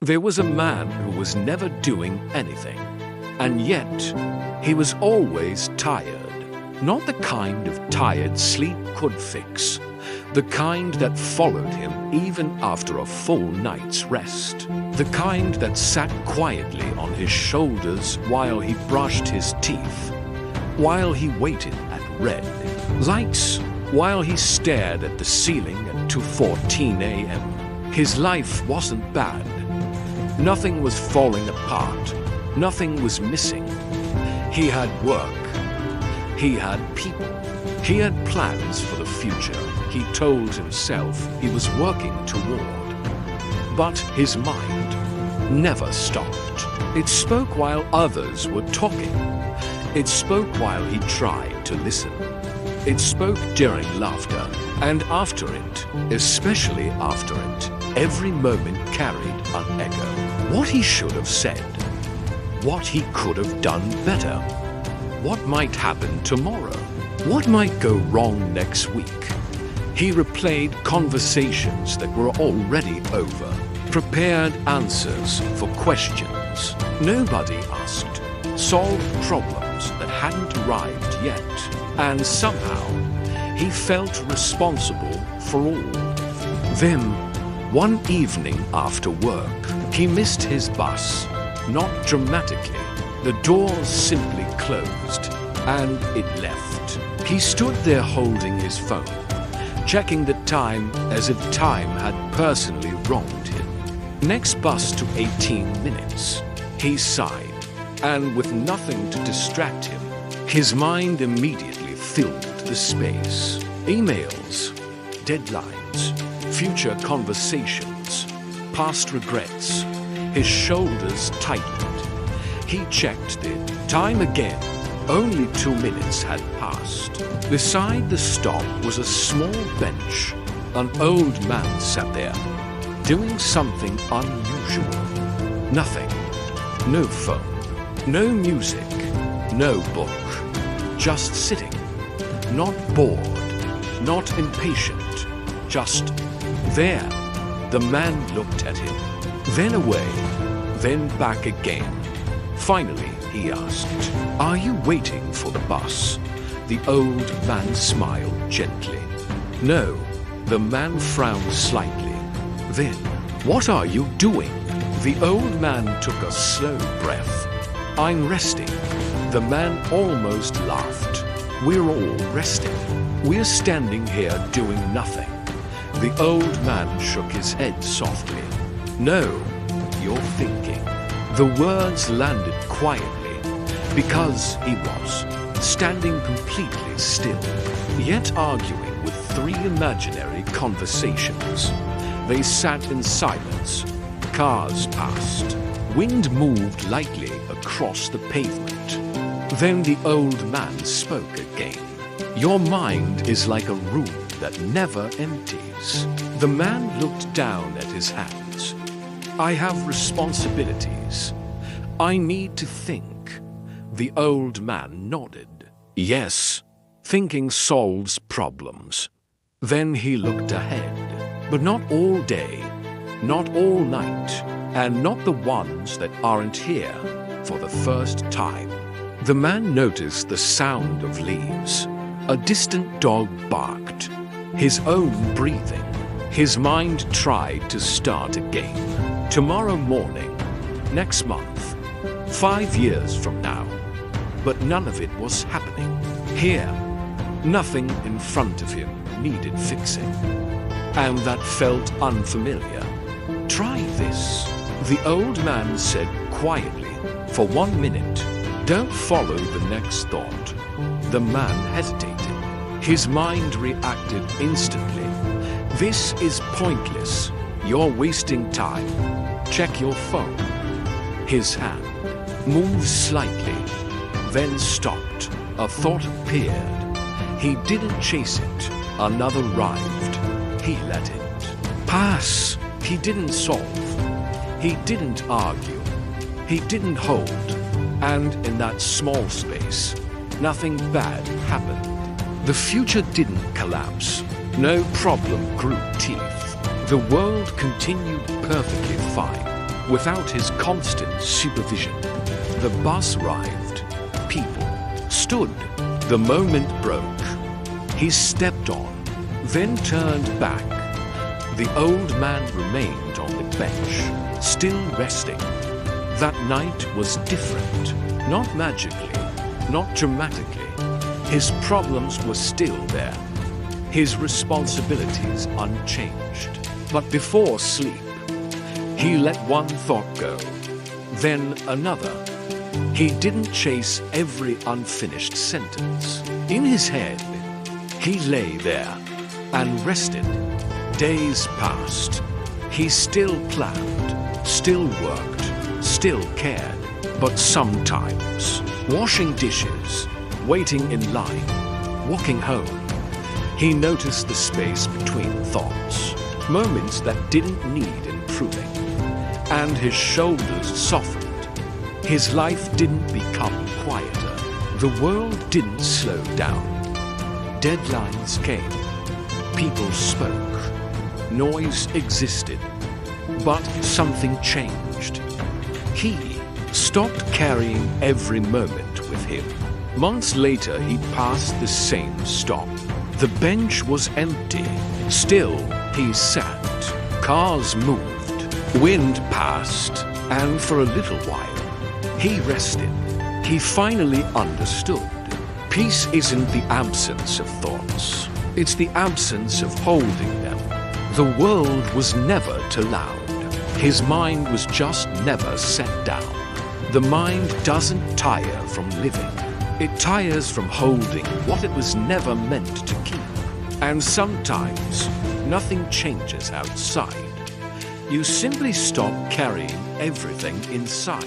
There was a man who was never doing anything, and yet he was always tired. Not the kind of tired sleep could fix, the kind that followed him even after a full night's rest, the kind that sat quietly on his shoulders while he brushed his teeth, while he waited at red lights, while he stared at the ceiling at 2:14 a.m. His life wasn't bad. Nothing was falling apart. Nothing was missing. He had work. He had people. He had plans for the future he told himself he was working toward. But his mind never stopped. It spoke while others were talking. It spoke while he tried to listen. It spoke during laughter and after it, especially after it. Every moment carried an echo. What he should have said. What he could have done better. What might happen tomorrow? What might go wrong next week? He replayed conversations that were already over, prepared answers for questions nobody asked, solved problems that hadn't arrived yet, and somehow he felt responsible for all. Then, one evening after work, he missed his bus, not dramatically. The doors simply closed, and it left. He stood there holding his phone, checking the time as if time had personally wronged him. Next bus to 18 minutes. He sighed, and with nothing to distract him, his mind immediately filled the space. Emails, deadlines, future conversations, past regrets. His shoulders tightened. He checked the time again. Only 2 minutes had passed. Beside the stop was a small bench. An old man sat there, doing something unusual. Nothing. No phone. No music. No book. Just sitting. Not bored. Not impatient. Just there. The man looked at him. Then away. Then back again. Finally, he asked, "Are you waiting for the bus?" The old man smiled gently. No. The man frowned slightly. Then, "What are you doing?" The old man took a slow breath. "I'm resting." The man almost laughed. "We're all resting. We're standing here doing nothing." The old man shook his head softly. "No, you're thinking." The words landed quietly because he was standing completely still, yet arguing with 3 imaginary conversations. They sat in silence. Cars passed. Wind moved lightly across the pavement. Then the old man spoke again. "Your mind is like a room that never empties." The man looked down at his hands. "I have responsibilities. I need to think." The old man nodded. "Yes, thinking solves problems." Then he looked ahead, but not all day, not all night, and not the ones that aren't here for the first time. The man noticed the sound of leaves. A distant dog barked. His own breathing. His mind tried to start again. Tomorrow morning, next month, 5 years from now. But none of it was happening. Here, nothing in front of him needed fixing. And that felt unfamiliar. "Try this," the old man said quietly. "For 1 minute, don't follow the next thought." The man hesitated. His mind reacted instantly. "This is pointless. You're wasting time. Check your phone." His hand moved slightly, then stopped. A thought appeared. He didn't chase it. Another arrived. He let it pass. He didn't solve. He didn't argue. He didn't hold. And in that small space, nothing bad happened. The future didn't collapse. No problem grew teeth. The world continued perfectly fine. without his constant supervision. The bus arrived. People stood. The moment broke. He stepped on, then turned back. The old man remained on the bench, still resting. That night was different. Not magically, not dramatically. His problems were still there. His responsibilities unchanged. But before sleep, he let one thought go, then another. He didn't chase every unfinished sentence. In his head, he lay there and rested. Days passed. He still planned, still worked, still cared. But sometimes, washing dishes, waiting in line, walking home, he noticed the space between thoughts, moments that didn't need improving, and his shoulders softened. His life didn't become quieter. The world didn't slow down. Deadlines came. People spoke. Noise existed. But something changed. He stopped carrying every moment with him. Months later, he passed the same stop. The bench was empty. Still, he sat. Cars moved. Wind passed. And for a little while, he rested. He finally understood. Peace isn't the absence of thoughts. It's the absence of holding them. The world was never too loud. His mind was just never set down. The mind doesn't tire from living. It tires from holding what it was never meant to keep. And sometimes, nothing changes outside. You simply stop carrying everything inside.